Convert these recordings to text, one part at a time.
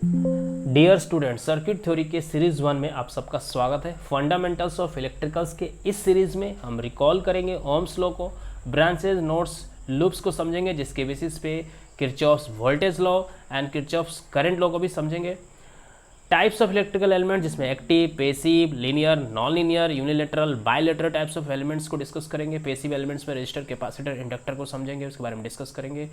Dear student, circuit theory के series 1 में आप सबका स्वागत है। फंडामेंटल्स ऑफ इलेक्ट्रिकल्स के इस सीरीज में हम रिकॉल करेंगे ओम्स लॉ को, ब्रांचेज, नोड्स, लूप्स को समझेंगे, जिसके बेसिस पे Kirchhoff's voltage law and Kirchhoff's current law को भी समझेंगे। टाइप्स ऑफ इलेक्ट्रिकल एलिमेंट, जिसमें active, passive, linear, non linear, unilateral, bilateral types of elements को डिस्कस करेंगे। पैसिव एलिमेंट्स में रजिस्टर, कैपेसिटर, इंडक्टर को समझेंगे, उसके बारे में डिस्कस करेंगे।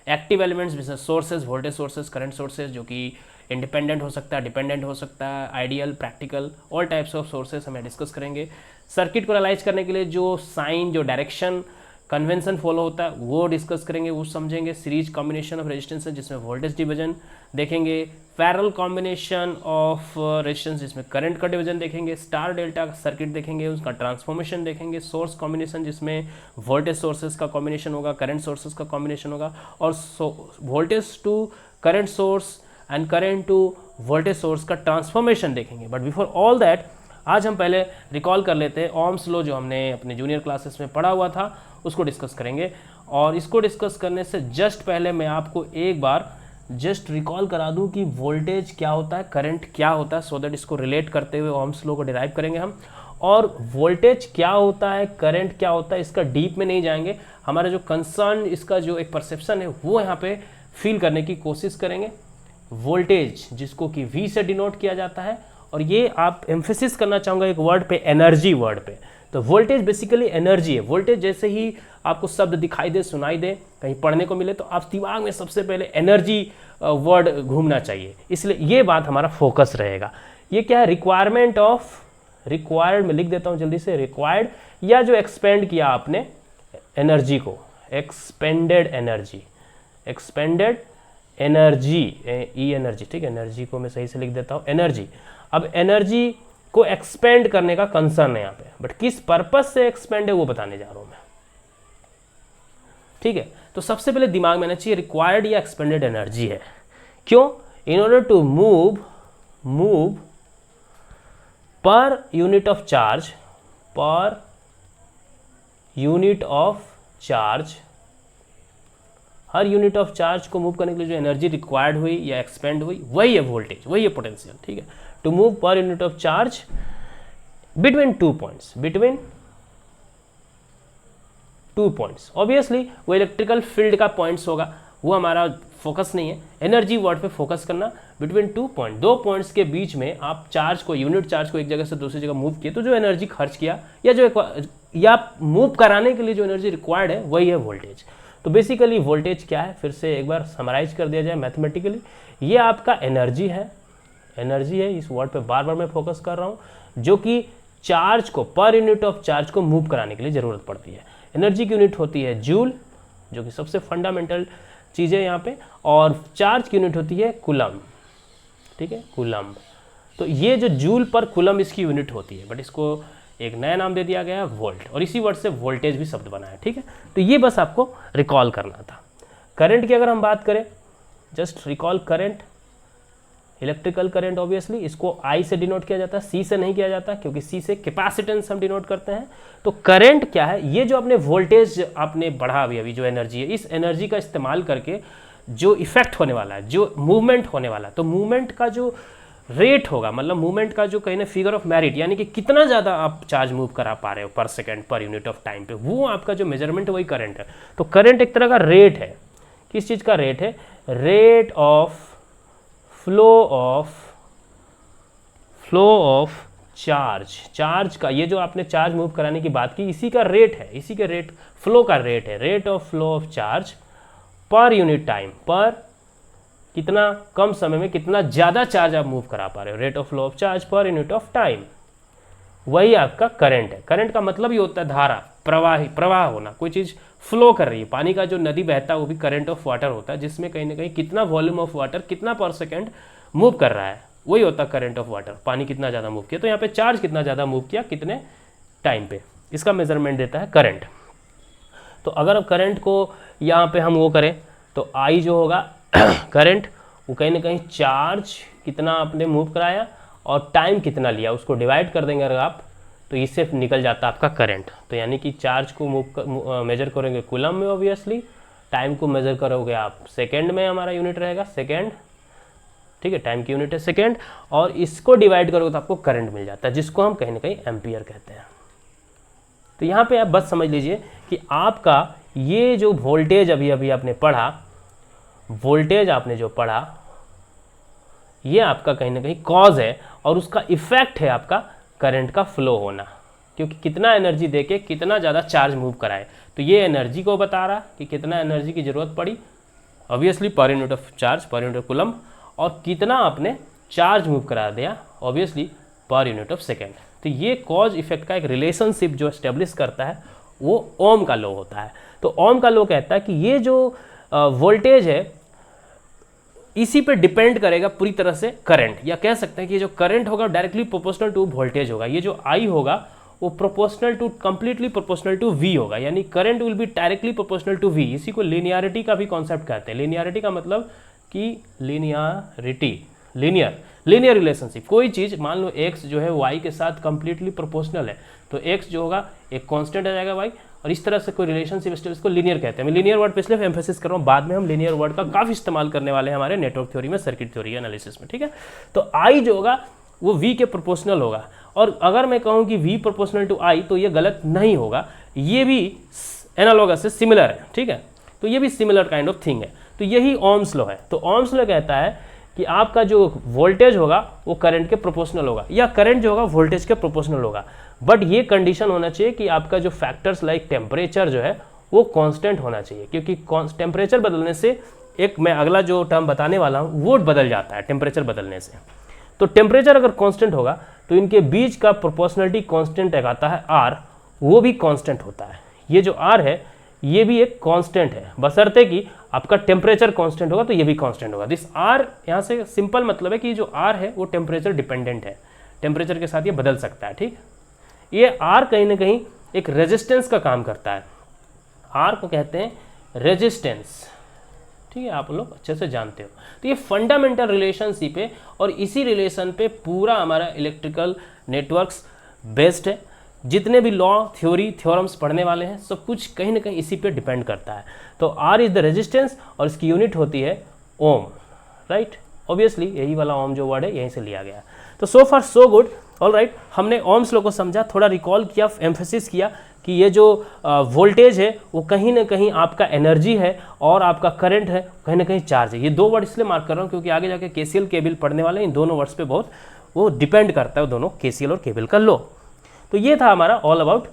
एक्टिव एलिमेंट्स जैसे sources, voltage sources, current sources, जो कि इंडिपेंडेंट हो सकता है, डिपेंडेंट हो सकता है, ideal, practical, all types of sources हमें डिस्कस करेंगे। सर्किट को एनालाइज करने के लिए जो साइन, जो डायरेक्शन, कन्वेंशन फॉलो होता है वो डिस्कस करेंगे, वो समझेंगे। सीरीज कॉम्बिनेशन ऑफ रेजिस्टेंस जिसमें वोल्टेज डिवीजन देखेंगे, पैरेलल कॉम्बिनेशन ऑफ रेजिस्टेंस जिसमें करंट का डिवीजन देखेंगे, स्टार डेल्टा सर्किट देखेंगे, उसका ट्रांसफॉर्मेशन देखेंगे, सोर्स कॉम्बिनेशन जिसमें वोल्टेज सोर्सेज का कॉम्बिनेशन होगा, करंट सोर्सेज का कॉम्बिनेशन होगा, और voltage to current source and current to voltage source का ट्रांसफॉर्मेशन देखेंगे। बट बिफोर ऑल दैट आज हम पहले रिकॉल कर लेते हैं ओम्स लॉ, जो हमने अपने जूनियर क्लासेस में पढ़ा हुआ था, उसको डिस्कस करेंगे। और इसको डिस्कस करने से जस्ट पहले मैं आपको एक बार जस्ट रिकॉल करा दूं कि वोल्टेज क्या होता है, करंट क्या होता है, सो दैट इसको रिलेट करते हुए ओम्स लॉ को डिराइव करेंगे हम। और वोल्टेज क्या होता है, करंट क्या होता है, इसका डीप में नहीं जाएंगे। हमारा जो कंसर्न, इसका जो एक परसेप्शन है वो यहाँ पे फील करने की कोशिश करेंगे। वोल्टेज जिसको कि V से डिनोट किया जाता है, और ये आप एम्फेसिस करना चाहूँगा एक वर्ड पे, एनर्जी वर्ड पे। तो वोल्टेज बेसिकली एनर्जी है। वोल्टेज जैसे ही आपको शब्द दिखाई दे, सुनाई दे, कहीं पढ़ने को मिले, तो आप दिमाग में सबसे पहले एनर्जी वर्ड घूमना चाहिए। इसलिए ये बात हमारा फोकस रहेगा। ये क्या है? रिक्वायरमेंट ऑफ, रिक्वायर्ड में लिख देता हूँ जल्दी से, रिक्वायर्ड, या जो एक्सपेंड किया आपने एनर्जी को, एक्सपेंडेड एनर्जी, एक्सपेंडेड एनर्जी, ई एनर्जी, ठीक है, एनर्जी को मैं सही से लिख देता हूँ, एनर्जी। अब एनर्जी को एक्सपेंड करने का कंसर्न है यहाँ पे, बट किस पर्पज से एक्सपेंड है वो बताने जा रहा हूँ मैं, ठीक है। तो सबसे पहले दिमाग में आना चाहिए रिक्वायर्ड या एक्सपेंडेड एनर्जी है। क्यों? In order to move per unit of charge, per unit of charge, हर यूनिट ऑफ चार्ज को मूव करने के लिए जो एनर्जी रिक्वायर्ड हुई या एक्सपेंड हुई, वही है वोल्टेज, वही है पोटेंशियल, ठीक है। To move per unit of charge between 2 points, between 2 points. Obviously वो इलेक्ट्रिकल फील्ड का पॉइंट्स होगा, वो हमारा फोकस नहीं है। एनर्जी वर्ड पे फोकस करना। बिटवीन 2 पॉइंट, 2 पॉइंट्स के बीच में आप चार्ज को, यूनिट चार्ज को एक जगह से दूसरी जगह मूव किए, तो जो एनर्जी खर्च किया या या मूव कराने के लिए जो एनर्जी रिक्वायर्ड है, वही है वोल्टेज। तो बेसिकली वोल्टेज क्या है, फिर से एक बार समराइज कर दिया जाए मैथमेटिकली, ये आपका एनर्जी है, एनर्जी है, इस वर्ड पे बार बार मैं फोकस कर रहा हूँ, जो कि चार्ज को, पर यूनिट ऑफ चार्ज को मूव कराने के लिए ज़रूरत पड़ती है। एनर्जी की यूनिट होती है जूल, जो कि सबसे फंडामेंटल चीज़ है यहाँ पे, और चार्ज की यूनिट होती है कूलम, ठीक है, कूलम। तो ये जो जूल पर कूलम इसकी यूनिट होती है, बट इसको एक नया नाम दे दिया गया है वोल्ट, और इसी वर्ड से वोल्टेज भी शब्द बना है, ठीक है। तो ये बस आपको रिकॉल करना था। करंट की अगर हम बात करें, just recall current, electrical current, obviously इसको I से डिनोट किया जाता है, C से नहीं किया जाता, क्योंकि C से कैपेसिटेंस हम डिनोट करते हैं। तो करंट क्या है? ये जो आपने वोल्टेज आपने बढ़ा अभी जो एनर्जी है, इस एनर्जी का इस्तेमाल करके जो इफेक्ट होने वाला है, जो मूवमेंट होने वाला है, तो मूवमेंट का जो रेट होगा, मतलब मूवमेंट का जो कहीं ना फिगर ऑफ मेरिट, यानी कि कितना ज़्यादा आप चार्ज मूव करा पा रहे हो पर सेकेंड, पर यूनिट ऑफ टाइम पे, वो आपका जो मेजरमेंट है वही करंट है। तो करंट एक तरह का रेट है। किस चीज़ का रेट है? Rate of flow of charge, charge का, ये जो आपने चार्ज मूव कराने की बात की, इसी का रेट है, इसी के रेट, फ्लो का रेट है, rate of flow of charge per unit time, पर कितना कम समय में कितना ज़्यादा चार्ज आप मूव करा पा रहे हो, rate of flow of charge per unit of time, वही आपका करंट है। करंट का मतलब ही होता है धारा, प्रवाह होना, कोई चीज़ फ्लो कर रही है। पानी का जो नदी बहता है वो भी करंट ऑफ वाटर होता है, जिसमें कहीं ना कहीं कितना वॉल्यूम ऑफ वाटर कितना पर सेकेंड मूव कर रहा है, वही होता है करंट ऑफ वाटर। पानी कितना ज़्यादा मूव किया, तो यहाँ पे चार्ज कितना ज़्यादा मूव किया, कितने टाइम पे, इसका मेजरमेंट देता है करंट। तो अगर करंट को यहाँ पे हम वो करें, तो I जो होगा करंट, वो कहीं ना कहीं चार्ज कितना आपने मूव कराया और टाइम कितना लिया, उसको डिवाइड कर देंगे अगर आप, तो इससे निकल जाता है आपका करंट। तो यानी कि चार्ज को मेजर करेंगे कूलम में, ऑब्वियसली टाइम को मेजर करोगे आप सेकेंड में, हमारा यूनिट रहेगा सेकेंड, ठीक है, टाइम की यूनिट है सेकेंड, और इसको डिवाइड करोगे तो आपको करंट मिल जाता है, जिसको हम कहीं ना कहीं एम्पियर कहते हैं। तो यहाँ पे आप बस समझ लीजिए कि आपका ये जो वोल्टेज अभी अभी आपने पढ़ा, वोल्टेज आपने जो पढ़ा, ये आपका कहीं ना कहीं कॉज है, और उसका इफेक्ट है आपका करंट का फ्लो होना, क्योंकि कितना एनर्जी देके कितना ज़्यादा चार्ज मूव कराए। तो ये एनर्जी को बता रहा कि कितना एनर्जी की ज़रूरत पड़ी, ऑब्वियसली पर unit of charge, per unit of coulomb, और कितना आपने चार्ज मूव करा दिया, ऑब्वियसली पर यूनिट ऑफ सेकेंड। तो ये कॉज इफेक्ट का एक रिलेशनशिप जो एस्टेब्लिश करता है वो ओम का लॉ होता है। तो ओम का लॉ कहता है कि ये जो वोल्टेज है इसी पे डिपेंड करेगा पूरी तरह से करंट, या कह सकते हैं कि जो करंट होगा डायरेक्टली प्रोपोर्शनल टू वोल्टेज होगा। ये जो आई होगा वो proportional to, completely proportional to V होगा, यानी current will be directly proportional to V. इसी को लीनियरिटी का भी कॉन्सेप्ट कहते हैं। लीनियरिटी का मतलब कि लीनियरिटी, लीनियर रिलेशनशिप, कोई चीज़ मान लो x जो है y के साथ कंप्लीटली प्रोपोर्शनल है, तो x जो होगा एक कांस्टेंट आ जाएगा y, और इस तरह से कोई रिलेशनशिप इसको लीनियर कहते हैं। मैं लीनियर वर्ड पे इसलिए एम्फेसिस कर रहा हूँ, बाद में हम लीनियर वर्ड का काफ़ी इस्तेमाल करने वाले हैं हमारे नेटवर्क थ्योरी में, सर्किट थ्योरी एनालिसिस में, ठीक है। तो I जो होगा वो V के प्रोपोर्शनल होगा, और अगर मैं कहूँ कि V प्रोपोर्शनल टू I तो ये गलत नहीं होगा, ये भी एनालॉगस से सिमिलर है, ठीक है। तो ये भी सिमिलर काइंड ऑफ थिंग है। तो यही ओम्स लॉ है। तो ओम्स लॉ कहता है कि आपका जो वोल्टेज होगा वो करंट के प्रोपोर्शनल होगा, या करंट जो होगा वोल्टेज के प्रोपोर्शनल होगा, बट ये कंडीशन होना चाहिए कि आपका जो फैक्टर्स लाइक टेम्परेचर जो है वो कांस्टेंट होना चाहिए, क्योंकि टेम्परेचर बदलने से, एक मैं अगला जो टर्म बताने वाला हूँ, वो बदल जाता है टेम्परेचर बदलने से। तो टेम्परेचर अगर कांस्टेंट होगा तो इनके बीच का प्रोपोर्शनलिटी कांस्टेंट एक आता है R, वो भी कांस्टेंट होता है। ये जो R है ये भी एक कांस्टेंट है, बशर्ते कि आपका टेम्परेचर कांस्टेंट होगा तो ये भी कांस्टेंट होगा। दिस R यहाँ से सिंपल मतलब है कि जो R है वो टेम्परेचर डिपेंडेंट है, टेम्परेचर के साथ ये बदल सकता है, ठीक। ये R कहीं ना कहीं एक रेजिस्टेंस का काम करता है, R को कहते हैं रेजिस्टेंस, ठीक है, आप लोग अच्छे से जानते हो। तो ये फंडामेंटल रिलेशनशिप है, और इसी रिलेशन पे पूरा हमारा इलेक्ट्रिकल नेटवर्क्स बेस्ड है। जितने भी लॉ, थ्योरी, थ्योरम्स पढ़ने वाले हैं, सब कुछ कहीं ना कहीं इसी पे डिपेंड करता है। तो R इज द रेजिस्टेंस, और इसकी यूनिट होती है ओम, राइट। ऑब्वियसली यही वाला ओम जो वर्ड है यहीं से लिया गया। तो सो फार सो गुड, ऑल राइट। हमने ओम्स लॉ को समझा, थोड़ा रिकॉल किया, एम्फेसिस किया कि ये जो वोल्टेज है वो कहीं ना कहीं आपका एनर्जी है, और आपका करंट है कहीं ना कहीं चार्ज है। ये दो वर्ड इसलिए मार्क कर रहा हूँ क्योंकि आगे जाके KCL केबल पढ़ने वाले हैं, इन दोनों वर्ड्स पे बहुत वो डिपेंड करता है, दोनों KCL और केबल का लॉ। तो ये था हमारा all about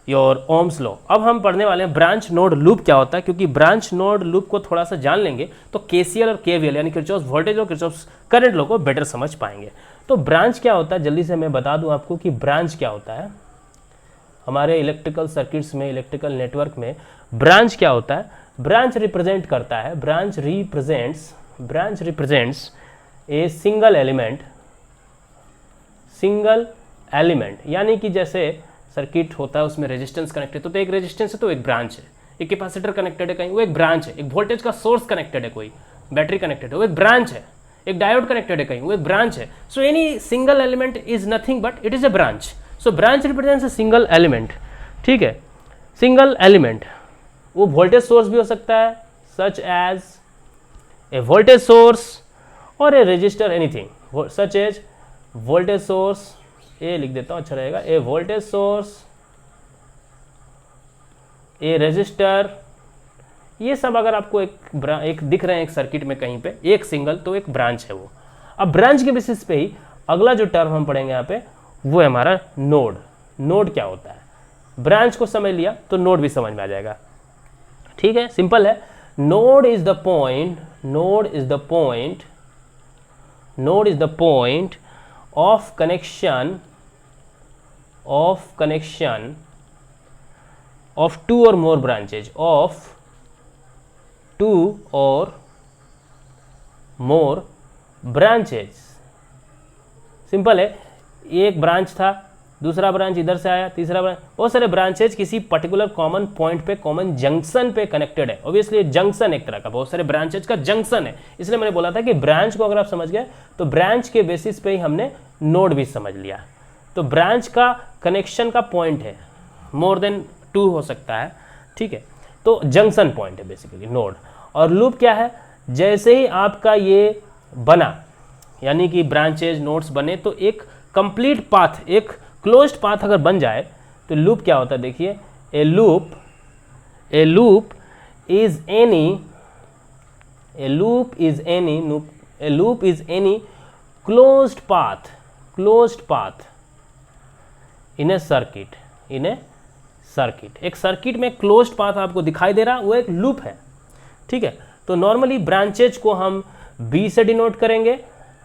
your Ohm's law. अब हम पढ़ने वाले हैं ब्रांच नोड लूप क्या होता है, क्योंकि ब्रांच नोड लूप को थोड़ा सा जान लेंगे तो KCL और KVL यानी किरचॉफ वोल्टेज और किरचॉफ करंट लॉ को बेटर समझ पाएंगे। तो ब्रांच क्या होता है, जल्दी से मैं बता दूं आपको कि ब्रांच क्या होता है। हमारे इलेक्ट्रिकल सर्किट्स में, इलेक्ट्रिकल नेटवर्क में ब्रांच क्या होता है, ब्रांच रिप्रेजेंट करता है, branch represents a single element, यानी कि जैसे सर्किट होता है उसमें रेजिस्टेंस कनेक्टेड, तो एक रेजिस्टेंस है तो एक ब्रांच है, एक कैपेसिटर कनेक्टेड है कहीं, वो एक ब्रांच है, एक वोल्टेज का सोर्स कनेक्टेड है, कोई बैटरी कनेक्टेड है, वो एक ब्रांच है, एक डायोड कनेक्टेड है कहीं, वो एक ब्रांच है। So any single element is nothing but it is a branch. So branch represents a single element, ठीक है। सिंगल एलिमेंट वो वोल्टेज सोर्स भी हो सकता है, such as a voltage source और a resistor, anything such as voltage source, a लिख देता हूं अच्छा रहेगा, a voltage source, a resistor, ये सब अगर आपको एक दिख रहे हैं एक सर्किट में कहीं पे एक सिंगल, तो एक ब्रांच है वो। अब ब्रांच के बेसिस पे ही अगला जो टर्म हम पढ़ेंगे यहाँ पे वो है हमारा नोड। नोड क्या होता है, ब्रांच को समझ लिया तो नोड भी समझ में आ जाएगा, ठीक है, सिंपल है। Node is the point, node is the point, node is the point of connection of two or more branches, of two or more branches। Simple है, एक ब्रांच था, दूसरा ब्रांच इधर से आया, तीसरा ब्रांच, बहुत सारे ब्रांचेज किसी पर्टिकुलर कॉमन पॉइंट पे, कॉमन जंक्शन पे कनेक्टेड है। ऑब्वियसली जंक्शन एक तरह का, बहुत सारे ब्रांचेज का जंक्शन है, इसलिए मैंने बोला था कि ब्रांच को अगर आप समझ गए तो ब्रांच के बेसिस पे ही हमने नोड भी समझ लिया। तो ब्रांच का कनेक्शन का पॉइंट है, मोर देन 2 हो सकता है, ठीक है, तो जंक्शन पॉइंट है बेसिकली नोड। और लूप क्या है, जैसे ही आपका ये बना, यानी कि ब्रांचेज नोड्स बने, तो एक कंप्लीट पाथ, एक क्लोज्ड पाथ अगर बन जाए तो लूप क्या होता है, देखिए ए loop is any closed path in A circuit. एक सर्किट में क्लोज्ड पाथ आपको दिखाई दे रहा, वो एक लूप है, ठीक है। तो नॉर्मली ब्रांचेज को हम B से डिनोट करेंगे,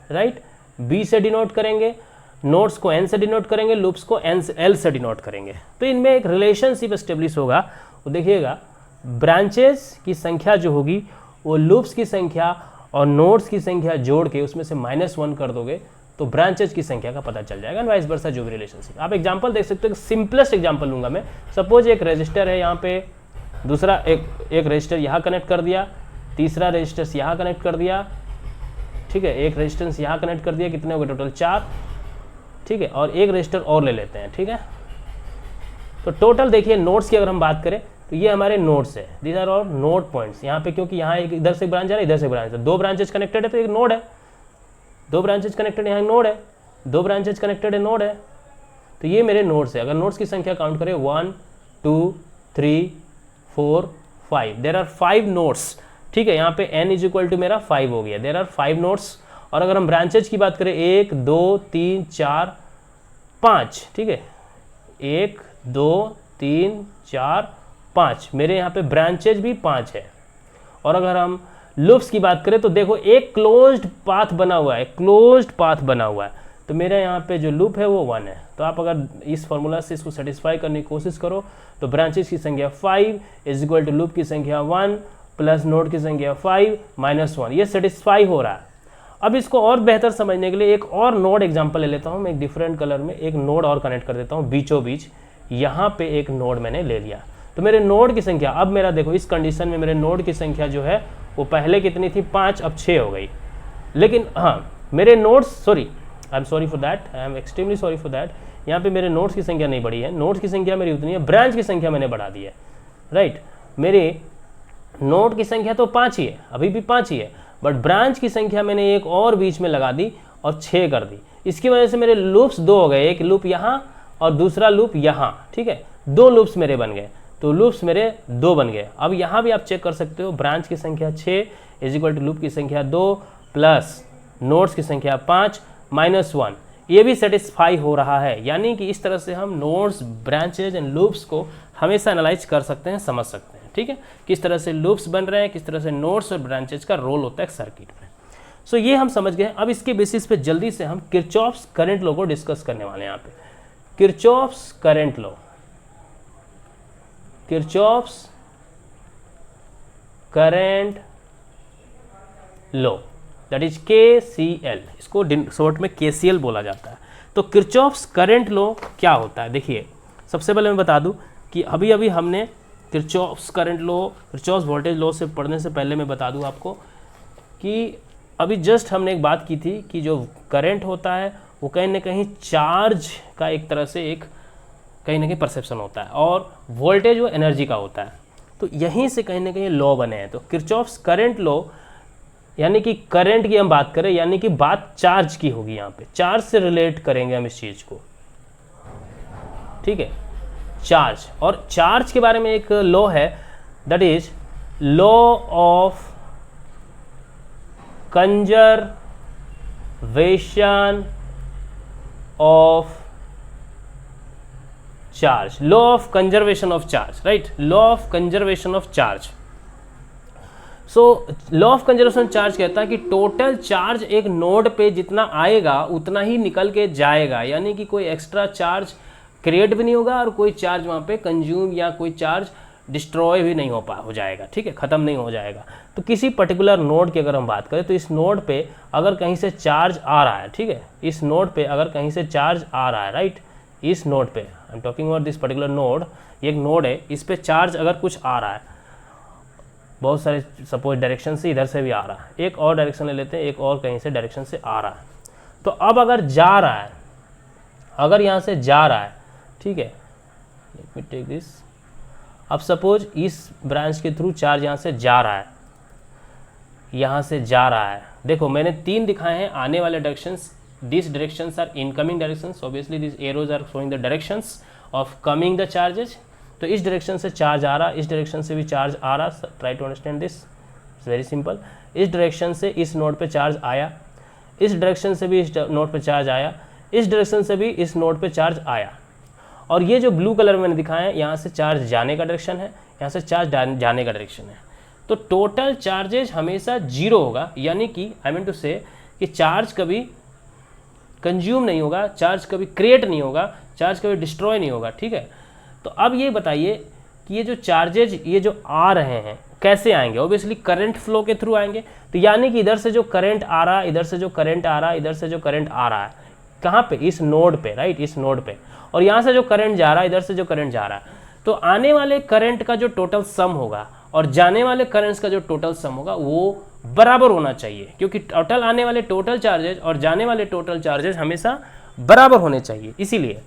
राइट, B से डिनोट करेंगे, नोड्स को N से डिनोट करेंगे, लूप्स को L से डिनोट करेंगे। तो इनमें एक रिलेशनशिप एस्टेब्लिश होगा। वो देखिएगा, ब्रांचेस की संख्या जो होगी वो लूप्स की संख्या और नोड्स की संख्या जोड़ के उसमें से -1 कर दोगे तो ब्रांचेज की संख्या का पता चल जाएगा, वाइस वर्सा जो भी रिलेशनशिप। आप एग्जांपल देख सकते हो, सिंपलेस्ट एग्जांपल लूंगा मैं। सपोज एक रजिस्टर है यहाँ पे, दूसरा एक रजिस्टर यहाँ कनेक्ट कर दिया, तीसरा रजिस्टर यहाँ कनेक्ट कर दिया, ठीक है, एक रेजिस्टेंस यहाँ कनेक्ट कर दिया, कितने हो गए टोटल 4, ठीक है, और एक रजिस्टर और ले लेते हैं, ठीक है। तो टोटल देखिए नोड्स की अगर हम बात करें तो ये हमारे नोड्स है, these are all node points. यहाँ पे क्योंकि यहाँ एक इधर से ब्रांच जा रहा है, इधर से ब्रांच है, 2 ब्रांचेज कनेक्टेड है तो एक नोड है, 2 ब्रांचेज कनेक्टेड यहाँ नोड है, 2 ब्रांचेज कनेक्टेड है, नोड है। तो ये मेरे नोड्स है। अगर नोड्स की संख्या काउंट करें 1 2 3 4 5, देयर आर 5 नोड्स, ठीक है। यहाँ पे n इज मेरा 5 हो गया, देयर आर 5 नोड्स। और अगर हम ब्रांचेज की बात करें 1 2 3 4 5, ठीक है, 1 2 3 4 5, मेरे यहाँ पे ब्रांचेज भी 5 है। और अगर हम लूप्स की बात करें तो देखो एक क्लोज्ड पाथ बना हुआ है, तो मेरे यहाँ पे जो लूप है वो 1 है। तो आप अगर इस फॉर्मूला से इसको सेटिस्फाई करने की कोशिश करो तो ब्रांचेज की संख्या 5 इज इक्वल टू लूप की संख्या 1 प्लस नोड की संख्या 5 -1, ये सेटिस्फाई हो रहा है। अब इसको और बेहतर समझने के लिए एक और नोड एग्जांपल ले लेता हूँ मैं, एक डिफरेंट कलर में एक नोड और कनेक्ट कर देता हूँ बीचों बीच। यहाँ पे एक नोड मैंने ले लिया, तो मेरे नोड की संख्या, अब मेरा देखो इस कंडीशन में मेरे नोड की संख्या जो है वो पहले कितनी थी 5, अब 6 हो गई। लेकिन हाँ, मेरे nodes, I am sorry for that, I am extremely sorry for that, यहाँ पे मेरे नोड्स की संख्या नहीं बढ़ी है, नोड्स की संख्या मेरी उतनी है, ब्रांच की संख्या मैंने बढ़ा दी है, राइट। मेरे नोड की संख्या तो 5 ही है, अभी भी 5 ही है, बट ब्रांच की संख्या मैंने एक और बीच में लगा दी और 6 कर दी। इसकी वजह से मेरे लूप्स 2 हो गए, एक लूप यहाँ और दूसरा लूप यहाँ, ठीक है, 2 लूप्स मेरे बन गए, तो लूप्स मेरे 2 बन गए। अब यहाँ भी आप चेक कर सकते हो, ब्रांच की संख्या 6 इज इक्वल टू लूप की संख्या 2 प्लस नोड्स की संख्या 5 -1, ये भी सेटिस्फाई हो रहा है। यानी कि इस तरह से हम नोड्स, ब्रांचेज एंड लूप्स को हमेशा एनालाइज कर सकते हैं, समझ सकते हैं, ठीक है, किस तरह से लूप्स बन रहे हैं, किस तरह से नोड्स और ब्रांचेज का रोल होता है सर्किट में। सो ये हम समझ गए। अब इसके बेसिस पे जल्दी से हम किरचॉफ्स करंट लॉ को डिस्कस करने वाले हैं। यहाँ पे Kirchhoff's current law, Kirchhoff's current law, that is KCL, इसको शॉर्ट में KCL बोला जाता है। तो किरचॉफ्स करंट लॉ क्या होता है, देखिए सबसे पहले मैं बता दूं कि अभी अभी हमने Kirchhoff's current law, Kirchhoff's voltage law से पढ़ने से पहले मैं बता दूं आपको कि अभी जस्ट हमने एक बात की थी कि जो करंट होता है वो कहीं ना कहीं चार्ज का एक तरह से एक कहीं ना कहीं परसेप्शन होता है, और वोल्टेज वो एनर्जी का होता है। तो यहीं से कहीं ना कहीं लॉ बने हैं। तो किरचॉफ्स करंट लॉ, यानी कि करंट की हम बात करें, यानी कि बात चार्ज की होगी, यहाँ पे चार्ज से रिलेट करेंगे हम इस चीज़ को, ठीक है, चार्ज। और चार्ज के बारे में एक लॉ है, that is law of conservation of charge, law of conservation of charge, right, law of conservation of charge. So law of conservation charge कहता है कि टोटल चार्ज एक नोड पे जितना आएगा उतना ही निकल के जाएगा, यानी कि कोई एक्स्ट्रा चार्ज क्रिएट भी नहीं होगा और कोई चार्ज वहाँ पे कंज्यूम या कोई चार्ज डिस्ट्रॉय भी नहीं हो जाएगा, ठीक है, ख़त्म नहीं हो जाएगा। तो किसी पर्टिकुलर नोड की अगर हम बात करें तो इस नोड पे अगर कहीं से चार्ज आ रहा है, ठीक है, इस नोड पे अगर कहीं से चार्ज आ रहा है, राइट, इस नोड पे I am talking about this particular node, एक नोड है, इस पे चार्ज अगर कुछ आ रहा है, बहुत सारे सपोज डायरेक्शन से इधर से भी आ रहा है, एक और डायरेक्शन ले लेते हैं, एक और कहीं से डायरेक्शन से आ रहा है। तो अब अगर जा रहा है, अगर यहाँ से जा रहा है, ठीक है, लेट मी टेक दिस, अब सपोज इस ब्रांच के थ्रू चार्ज यहाँ से जा रहा है, यहाँ से जा रहा है। देखो मैंने 3 दिखाए हैं आने वाले directions, this directions are incoming directions, obviously this arrows are showing the directions of coming the charges. तो इस डायरेक्शन से चार्ज आ रहा, इस डायरेक्शन से भी चार्ज आ रहा, try to understand this, it's very simple. इस डायरेक्शन से इस नोड पे चार्ज आया, इस डायरेक्शन से भी इस नोड पे चार्ज आया, इस डायरेक्शन से भी इस नोड पे चार्ज आया। और ये जो ब्लू कलर मैंने दिखाया है, यहाँ से चार्ज जाने का डायरेक्शन है, यहाँ से चार्ज जाने का डायरेक्शन है। तो टोटल चार्जेज हमेशा 0 होगा, यानी कि आई मीन टू से कि चार्ज कभी कंज्यूम नहीं होगा, चार्ज कभी क्रिएट नहीं होगा, चार्ज कभी डिस्ट्रॉय नहीं होगा, ठीक है। तो अब ये बताइए कि ये जो चार्जेज ये जो आ रहे हैं कैसे आएंगे? ऑब्वियसली करंट फ्लो के थ्रू आएंगे। तो यानी कि इधर से जो करंट आ रहा है, इधर से जो करंट आ रहा है, इधर से जो करंट आ रहा है, कहाँ पे? इस नोड पे, राइट, इस नोड पे। और यहाँ से जो करंट जा रहा है, इधर से जो करंट जा रहा है, तो आने वाले करंट का जो टोटल सम होगा और जाने वाले करंट्स का जो टोटल सम होगा वो बराबर होना चाहिए, क्योंकि टोटल आने वाले टोटल चार्जेज और जाने वाले टोटल चार्जेज हमेशा बराबर होने चाहिए। इसीलिए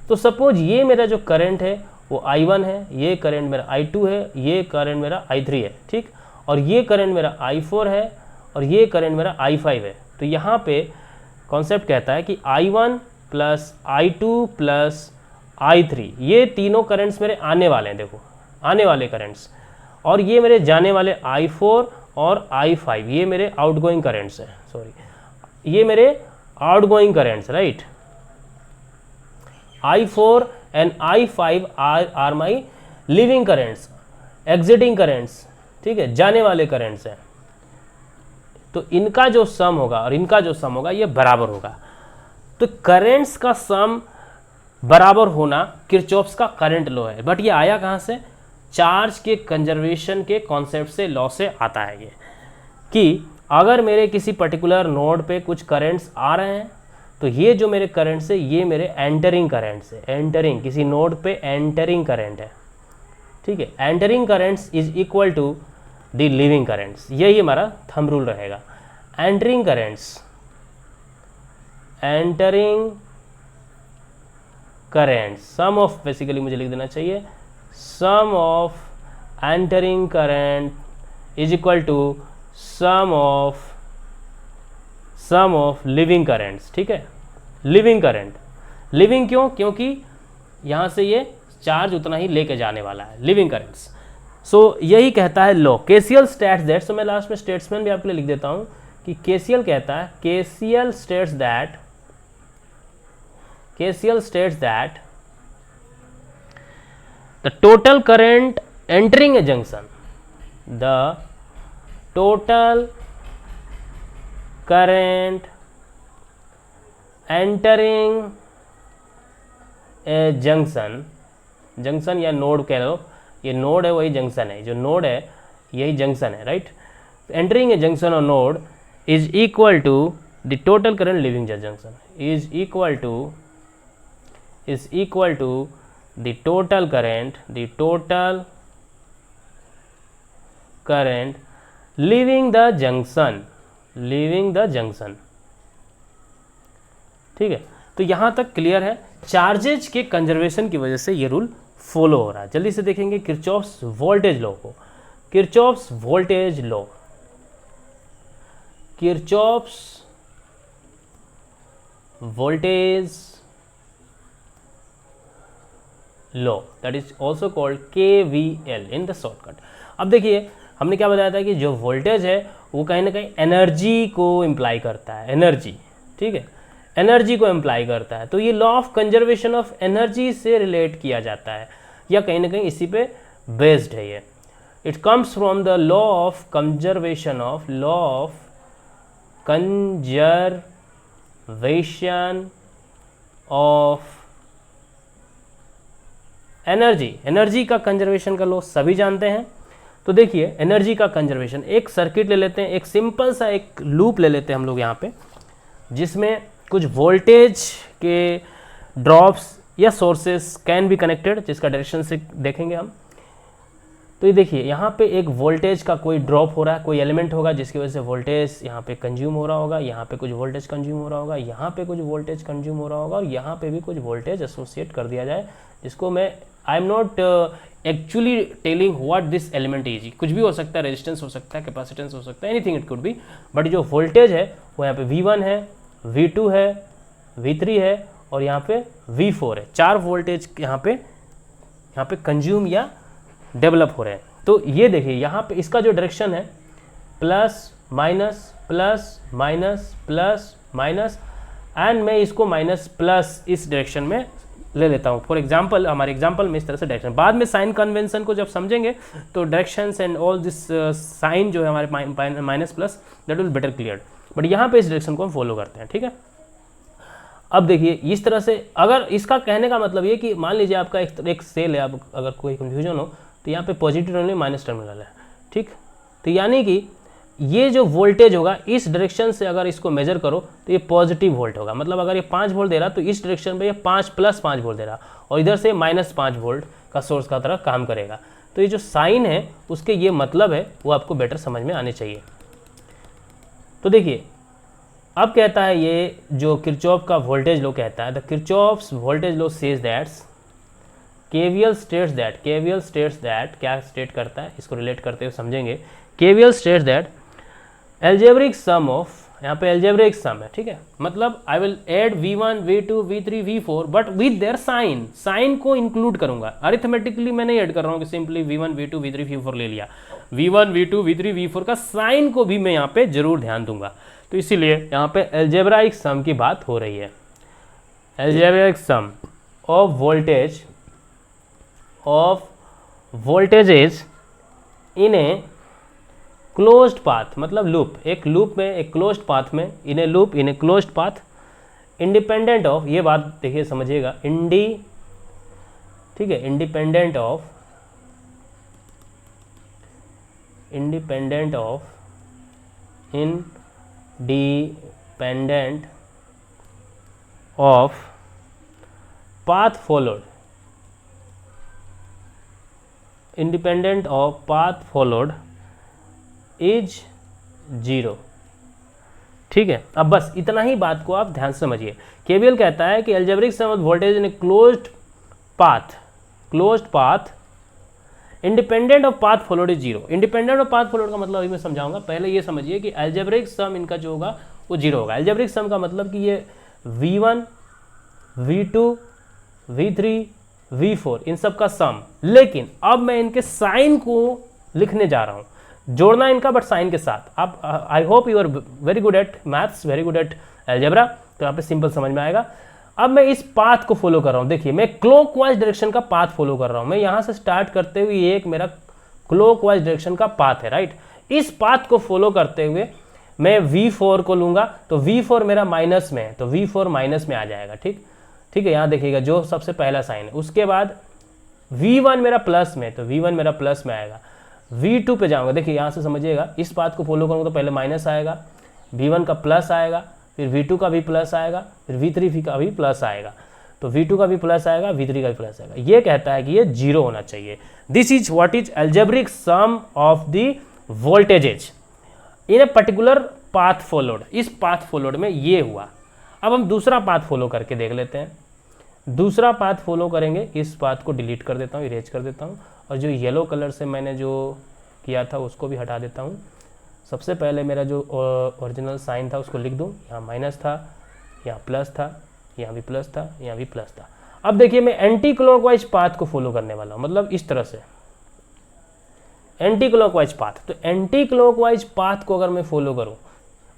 तो सपोज ये मेरा जो करंट है वो I1 है, ये करंट मेरा I2 है, ये करंट मेरा I3 है, ठीक, और ये करंट मेरा I4 है और ये करंट मेरा I5 है। तो यहाँ पे कॉन्सेप्ट कहता है कि I1 plus I2 plus I3, ये तीनों करंट्स मेरे आने वाले हैं, देखो आने वाले करंट्स, और ये मेरे जाने वाले I4 और I5, ये मेरे आउटगोइंग करंट्स हैं, सॉरी ये मेरे outgoing currents, right. I4 and I5 are my leaving currents, exiting currents, ठीक है, जाने वाले करंट्स हैं। तो इनका जो सम होगा और इनका जो सम होगा ये बराबर होगा। तो करंट्स का सम बराबर होना किरचॉफ्स का करंट लॉ है। बट ये आया कहाँ से? चार्ज के कंजर्वेशन के कॉन्सेप्ट से, लॉ से आता है ये, कि अगर मेरे किसी पर्टिकुलर नोड पे कुछ करंट्स आ रहे हैं तो ये जो मेरे करंट्स है ये मेरे एंटरिंग करंट्स है, एंटरिंग, किसी नोड पे एंटरिंग करंट है, ठीक है। Entering currents is equal to the leaving currents, यही हमारा थंब रूल रहेगा। Entering currents, entering currents, sum of, basically मुझे लिख देना चाहिए, sum of entering current is equal to sum of leaving currents, ठीक है। लिविंग करंट, लिविंग क्यों? क्योंकि यहाँ से ये चार्ज उतना ही लेके जाने वाला है, लिविंग करंट्स। सो यही कहता है लॉ। केसीएल स्टेट्स दैट, सो मैं लास्ट में स्टेट्समैन भी आपके लिए लिख देता हूँ कि केसीएल कहता है, KCL states that the total current entering a junction, the total current entering a junction, junction या नोड कह लो, ये नोड है वही जंक्शन है, जो नोड है यही जंक्शन है, राइट। एंटरिंग ए जंक्शन और node is equal to the total current leaving junction, is equal to the total current leaving the junction, ठीक है। तो यहाँ तक क्लियर है। चार्जेज के कंजर्वेशन की वजह से ये रूल फॉलो हो रहा है। जल्दी से देखेंगे किरचॉफ्स वोल्टेज लॉ को। Kirchhoff's voltage law, Kirchhoff's voltage law, that is also called KVL in the shortcut. अब देखिए हमने क्या बताया था कि जो वोल्टेज है वो कहीं ना कहीं एनर्जी को इम्प्लाई करता है, एनर्जी, ठीक है, एनर्जी को इम्प्लाई करता है। तो ये law of conservation of energy से रिलेट किया जाता है या कहीं ना कहीं इसी पे बेस्ड है ये। It comes from the law of conservation of energy. Energy का कंजर्वेशन का लॉ सभी जानते हैं। तो देखिए एनर्जी का कंजर्वेशन, एक सर्किट ले लेते हैं, एक सिंपल सा एक लूप ले लेते हैं हम लोग यहाँ पे, जिसमें कुछ वोल्टेज के ड्रॉप्स या सोर्सेस कैन बी कनेक्टेड, जिसका डायरेक्शन से देखेंगे हम। तो ये देखिए यहाँ पे एक वोल्टेज का कोई ड्रॉप हो रहा है, कोई एलिमेंट होगा जिसकी वजह से वोल्टेज यहाँ पे कंज्यूम हो रहा होगा, यहाँ पे कुछ वोल्टेज कंज्यूम हो रहा होगा, यहाँ पे कुछ वोल्टेज कंज्यूम हो रहा होगा और यहाँ पे भी कुछ वोल्टेज एसोसिएट कर दिया जाए, जिसको मैं I am not actually telling what this element is. कुछ भी हो सकता है, रेजिस्टेंस हो सकता है, कैपेसिटेंस हो सकता है, anything it could be, but जो वोल्टेज है वो यहाँ पे V1 है, V2 है, V3 है और यहाँ पे V4 है। 4 वोल्टेज यहाँ पे कंज्यूम या डेवलप हो रहे हैं। तो ये देखिए यहाँ पे इसका जो डायरेक्शन है plus minus plus minus plus minus, and मैं इसको माइनस प्लस इस डायरेक्शन में ले लेता हूँ। फॉर एग्जांपल हमारे एग्जांपल में इस तरह से डायरेक्शन, बाद में साइन कन्वेंशन को जब समझेंगे तो directions and all this sign जो है हमारे minus plus that will better clear, but यहाँ पे इस डायरेक्शन को हम फॉलो करते हैं, ठीक है। अब देखिए इस तरह से, अगर इसका कहने का मतलब ये कि मान लीजिए आपका एक सेल है, अब अगर कोई कंफ्यूजन हो तो यहाँ पे पॉजिटिव टर्मिनल माइनस टर्मिनल है, ठीक। तो यानी कि ये जो वोल्टेज होगा इस डायरेक्शन से अगर इसको मेजर करो तो ये पॉजिटिव वोल्ट होगा। मतलब अगर ये 5 वोल्ट दे रहा तो इस डायरेक्शन पे ये 5 + 5 वोल्ट दे रहा और इधर से -5 वोल्ट का सोर्स का तरह काम करेगा। तो ये जो साइन है उसके ये मतलब है वो आपको बेटर समझ में आने चाहिए। तो देखिए अब कहता है ये जो किरचॉफ का वोल्टेज लॉ कहता है, the Kirchhoff's voltage law says that KVL states that, क्या स्टेट करता है इसको रिलेट करते हुए समझेंगे। KVL states that algebraic sum of, यहाँ पे एल्जेब्रिक सम है, ठीक है। मतलब I will add V1 V2 V3 V4 but with their sign, sign को इंक्लूड करूंगा। अरिथमेटिकली मैं नहीं ऐड कर रहा हूँ कि simply V1 V2 V3 V4 ले लिया, V1 V2 V3 V4 का साइन को भी मैं यहाँ पे जरूर ध्यान दूंगा। तो इसीलिए यहाँ पे एल्जेब्राइक सम की बात हो रही है। Algebraic sum of voltages in a closed path, मतलब लूप, एक लूप में, एक क्लोज्ड पाथ में, in a loop in a closed path, independent of, ये बात देखिए समझिएगा, ठीक है, independent of path followed, independent of path followed is 0, ठीक है। अब बस इतना ही बात को आप ध्यान से समझिए। केवीएल कहता है कि algebraic sum of voltage in a closed path independent of path followed is 0। Independent of path followed का मतलब अभी मैं समझाऊंगा, पहले ये समझिए कि एल्जेब्रिक सम इनका जो होगा वो 0 होगा। एल्जेब्रिक सम का मतलब कि ये V1 V2 V3 V4 इन सब का सम, लेकिन अब मैं इनके साइन को लिखने जा रहा हूँ, जोड़ना इनका बट साइन के साथ। आप I hope you are very good at maths, very good at algebra, तो यहाँ पे सिंपल समझ में आएगा। अब मैं इस पाथ को फॉलो कर रहा हूँ, देखिए मैं क्लॉकवाइज डायरेक्शन का पाथ फॉलो कर रहा हूँ। मैं यहाँ से स्टार्ट करते हुए एक मेरा क्लॉकवाइज डायरेक्शन का पाथ है, राइट। इस पाथ को फॉलो करते हुए मैं V4 को लूंगा, तो V4 मेरा माइनस में है, तो V4 माइनस में आ जाएगा, ठीक है। यहाँ देखिएगा जो सबसे पहला साइन है, उसके बाद V1 मेरा प्लस में, तो V1 मेरा प्लस में आएगा। V2 पे जाऊंगा, देखिए यहाँ से समझिएगा, इस पाथ को फॉलो करूँगा तो पहले माइनस आएगा, V1 का प्लस आएगा, फिर V2 का भी प्लस आएगा, फिर V3 का भी प्लस आएगा, तो V2 का भी प्लस आएगा, V3 का भी प्लस आएगा। ये कहता है कि ये 0 होना चाहिए। This is what is algebraic sum of the voltages in a particular path followed. इस पाथ फॉलोड में ये हुआ। अब हम दूसरा पाथ फॉलो करके देख लेते हैं। दूसरा पाथ फॉलो करेंगे, इस पाथ को डिलीट कर देता हूँ, इरेज कर देता हूँ, और जो येलो कलर से मैंने जो किया था उसको भी हटा देता हूँ। सबसे पहले मेरा जो ओरिजिनल साइन था उसको लिख दूँ, यहाँ माइनस था, यहाँ प्लस था, यहाँ भी प्लस था, यहाँ भी प्लस था। अब देखिए मैं एंटी क्लॉकवाइज पाथ को फॉलो करने वाला हूँ, मतलब इस तरह से एंटी क्लॉकवाइज पाथ। तो एंटी क्लॉकवाइज पाथ को अगर मैं फॉलो करूँ,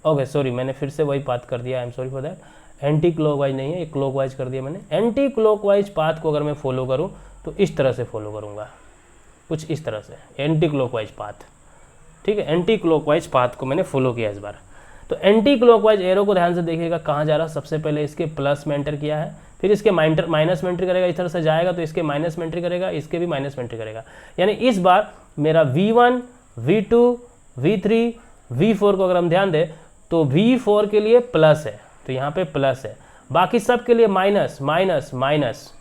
ओके सॉरी मैंने फिर से वही पाथ कर दिया, I am sorry for that. Anti clockwise नहीं है, ये क्लॉकवाइज कर दिया मैंने। एंटी क्लॉकवाइज पाथ को अगर मैं फॉलो करूँ तो इस तरह से फॉलो करूँगा, कुछ इस तरह से एंटी क्लॉकवाइज पाथ, ठीक है। एंटी क्लॉकवाइज पाथ को मैंने फॉलो किया इस बार। तो एंटी क्लॉकवाइज एरो को ध्यान से देखिएगा कहाँ जा रहा है। सबसे पहले इसके प्लस में एंटर किया है, फिर इसके माइनस में एंट्री करेगा, इस तरह से जाएगा तो इसके माइनस में एंट्री करेगा, इसके भी माइनस में एंट्री करेगा। यानी इस बार मेरा V1 V2 V3 V4 को अगर हम ध्यान दें तो V4 के लिए प्लस है, तो यहाँ पे प्लस है, बाकी सब के लिए माइनस माइनस माइनस,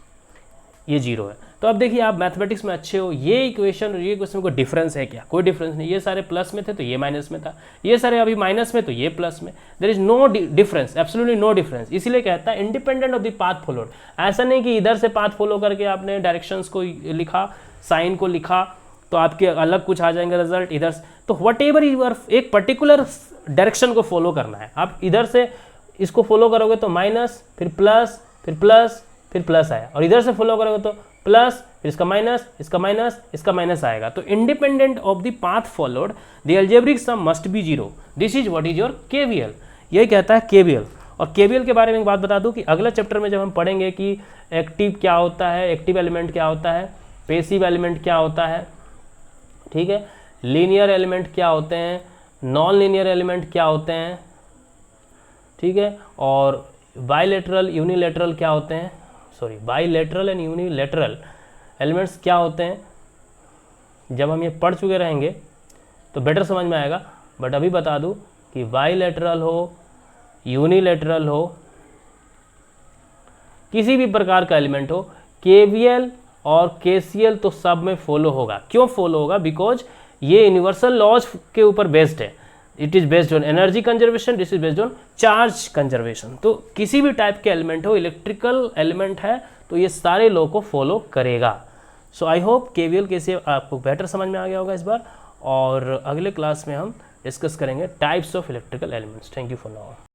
ये 0 है। तो अब देखिए आप मैथमेटिक्स में अच्छे हो, ये इक्वेशन और ये इक्वेशन में कोई डिफरेंस है क्या? कोई डिफरेंस नहीं, ये सारे प्लस में थे तो ये माइनस में था, ये सारे अभी माइनस में तो ये प्लस में, there is no difference, absolutely no difference. इसीलिए कहता है independent of the path followed. ऐसा नहीं कि इधर से पाथ फॉलो करके आपने डायरेक्शंस को लिखा, साइन को लिखा तो आपके अलग कुछ आ जाएंगे रिजल्ट इधर से। तो वट एवर यूर एक पर्टिकुलर डायरेक्शन को फॉलो करना है, आप इधर से इसको फॉलो करोगे तो माइनस, फिर प्लस, फिर प्लस, फिर प्लस आया, और इधर से फॉलो करोगे तो प्लस, फिर इसका माइनस, इसका माइनस, इसका माइनस आएगा। तो independent of the path followed the algebraic sum must be zero, this is what is your KVL. यही कहता है केवीएल। और केवीएल के बारे में एक बात बता दूं कि अगले चैप्टर में जब हम पढ़ेंगे कि एक्टिव क्या होता है, एक्टिव एलिमेंट क्या होता है, पैसिव एलिमेंट क्या होता है, ठीक है, लीनियर एलिमेंट क्या होते हैं, नॉन लीनियर एलिमेंट क्या होते हैं, ठीक है, और बाइलेटरल यूनिलेटरल क्या होते हैं, sorry bilateral and unilateral elements क्या होते हैं, जब हम ये पढ़ चुके रहेंगे तो बेटर समझ में आएगा। बट अभी बता दूं कि बाइलेटरल हो, यूनिलेटरल हो, किसी भी प्रकार का एलिमेंट हो, केवीएल और केसीएल तो सब में फॉलो होगा। क्यों फॉलो होगा? बिकॉज ये यूनिवर्सल लॉज के ऊपर बेस्ड है। It is based on energy conservation, this is based on charge conservation. तो किसी भी टाइप के एलिमेंट हो, इलेक्ट्रिकल एलिमेंट है तो ये सारे लॉ को फॉलो करेगा। सो आई होप केवीएल केसीएल आपको बेटर समझ में आ गया होगा इस बार, और अगले क्लास में हम डिस्कस करेंगे types of electrical elements. Thank you for now.